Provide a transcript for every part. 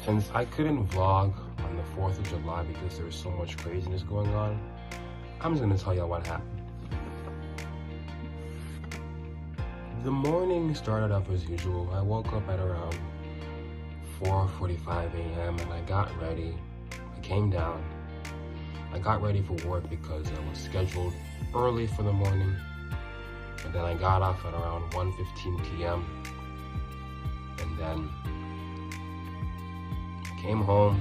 Since I couldn't vlog on the 4th of July because there was so much craziness going on, I'm just gonna tell y'all what happened. The morning started off as usual. I woke up at around 4:45 a.m. and I got ready. I came down. I got ready for work because I was scheduled early for the morning. And then I got off at around 1:15 p.m. And then came home.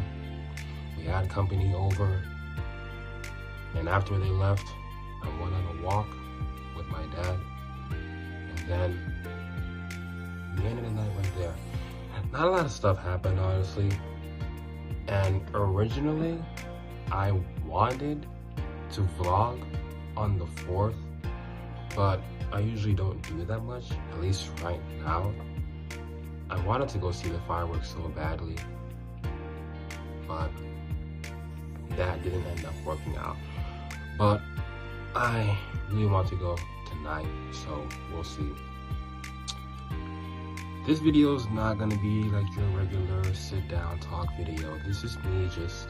We had company over. And after they left, I went on a walk with my dad. And then we ended the night right there. Not a lot of stuff happened, honestly. And originally, I wanted to vlog on the 4th, but I usually don't do that much, at least right now. I wanted to go see the fireworks so badly, but that didn't end up working out. But I really want to go tonight, so we'll see. This video is not gonna be like your regular sit down talk video. This is me just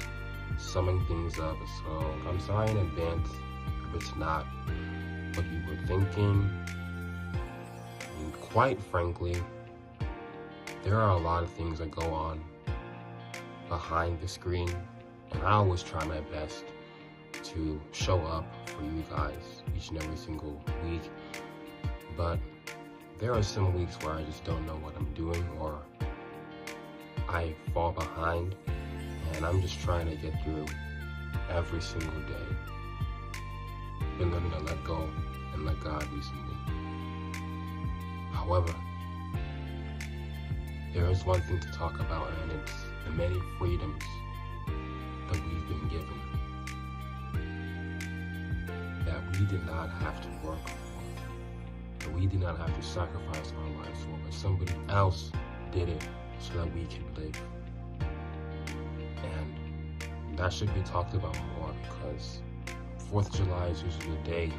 summing things up, so I'm sorry in advance if it's not what you were thinking. And quite frankly, there are a lot of things that go on behind the screen, and I always try my best to show up for you guys each and every single week, but there are some weeks where I just don't know what I'm doing, or I fall behind, and I'm just trying to get through every single day. Been learning to let go and let God recently. However, there is one thing to talk about, and it's the many freedoms that we've been given, that we did not have to work for, that we did not have to sacrifice our lives for, but somebody else did it so that we could live. And that should be talked about more, because 4th of July is usually a day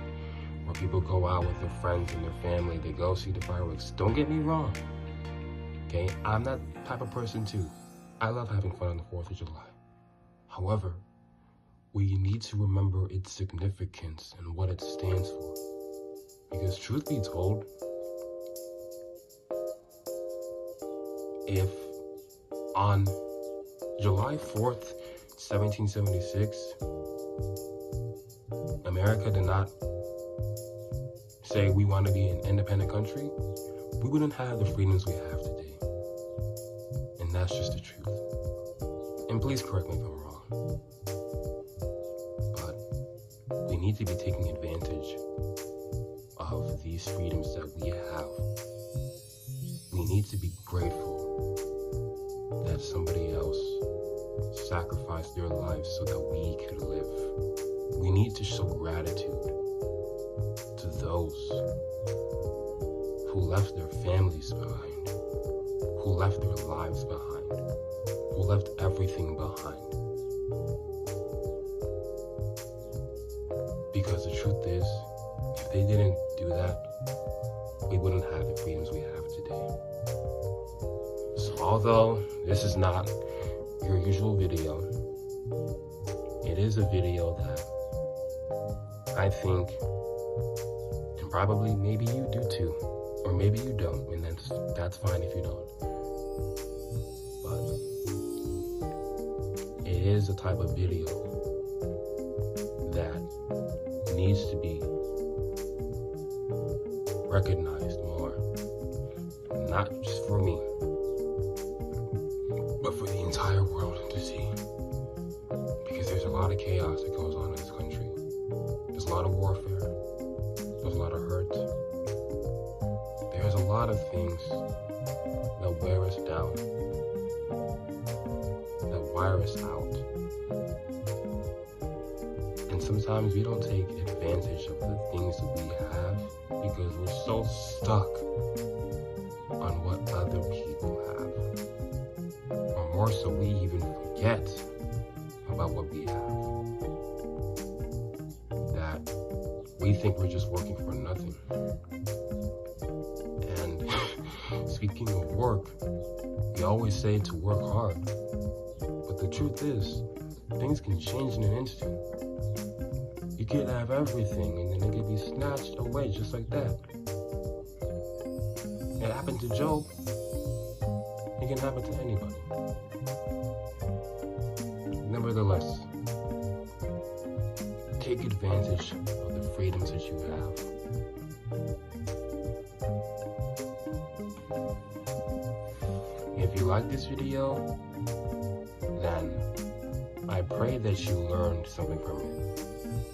where people go out with their friends and their family. They go see the fireworks. Don't get me wrong, okay? I'm that type of person too. I love having fun on the 4th of July. However, we need to remember its significance and what it stands for. Because truth be told, if on July 4th, 1776, America did not say we want to be an independent country, we wouldn't have the freedoms we have today. And that's just the truth. And please correct me if I'm wrong, but we need to be taking advantage of these freedoms that we have. We need to be grateful that somebody else sacrificed their lives so that we could live. We need to show gratitude to those who left their families behind, who left their lives behind, who left everything behind. Because the truth is, if they didn't do that, we wouldn't have the freedoms we have today. So although this is not your usual video, it is a video that I think, and probably maybe you do too, or maybe you don't, and that's fine if you don't. But it is a type of video that needs to be recognized more, not just for me, but for the entire world to see. Because there's a lot of chaos that goes on in this country. There's a lot of warfare. There's a lot of hurt. There's a lot of things that wear us down, that wire us out. And sometimes we don't take advantage of the things that we have because we're so stuck on what other people have. Or more so, we even forget about what we have. That we think we're just working for nothing. And speaking of work, We always say to work hard, but the truth is, things can change in an instant. You could have everything and then it could be snatched away just like that. It happened to Job. It can happen to anybody. Nevertheless, take advantage of the freedoms that you have. If you like this video, then I pray that you learned something from it.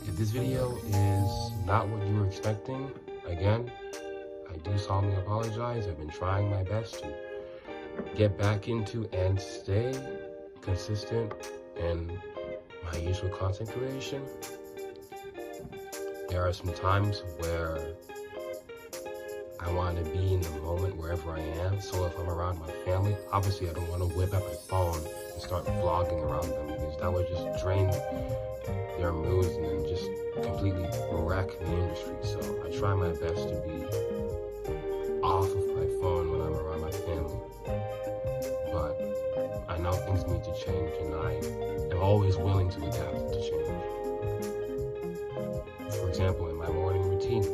If this video is not what you were expecting, again, I do solemnly apologize. I've been trying my best to get back into and stay consistent in my usual content creation. There are some times where I want to be in the moment wherever I am. So if I'm around my family, obviously I don't want to whip out my phone and start vlogging around them, because that would just drain their moods and then just completely wreck the industry. So I try my best to be off of my phone when I'm around my family. But I know things need to change, and I am always willing to adapt to change. For example, in my morning routine,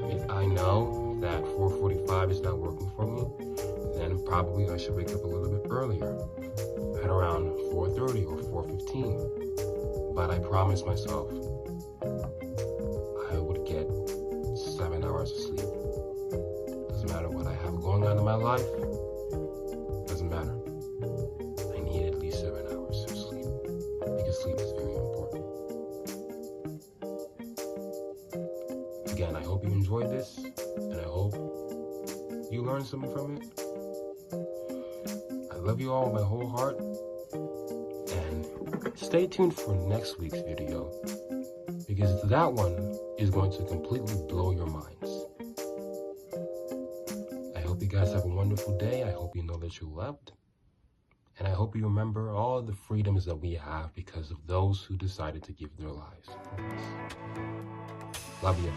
if I know that 4:45 is not working for me, then probably I should wake up a little bit earlier, at around 4:30 or 4:15. But I promised myself I would get 7 hours of sleep. Doesn't matter what I have going on in my life, doesn't matter. I need at least 7 hours of sleep, because sleep is very important. Again, I hope you enjoyed this, and I hope you learned something from it. I love you all with my whole heart, and stay tuned for next week's video, because that one is going to completely blow your minds. I hope you guys have a wonderful day. I hope you know that you're loved, and I hope you remember all the freedoms that we have because of those who decided to give their lives for us. Love you.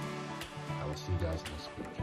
I will see you guys next week.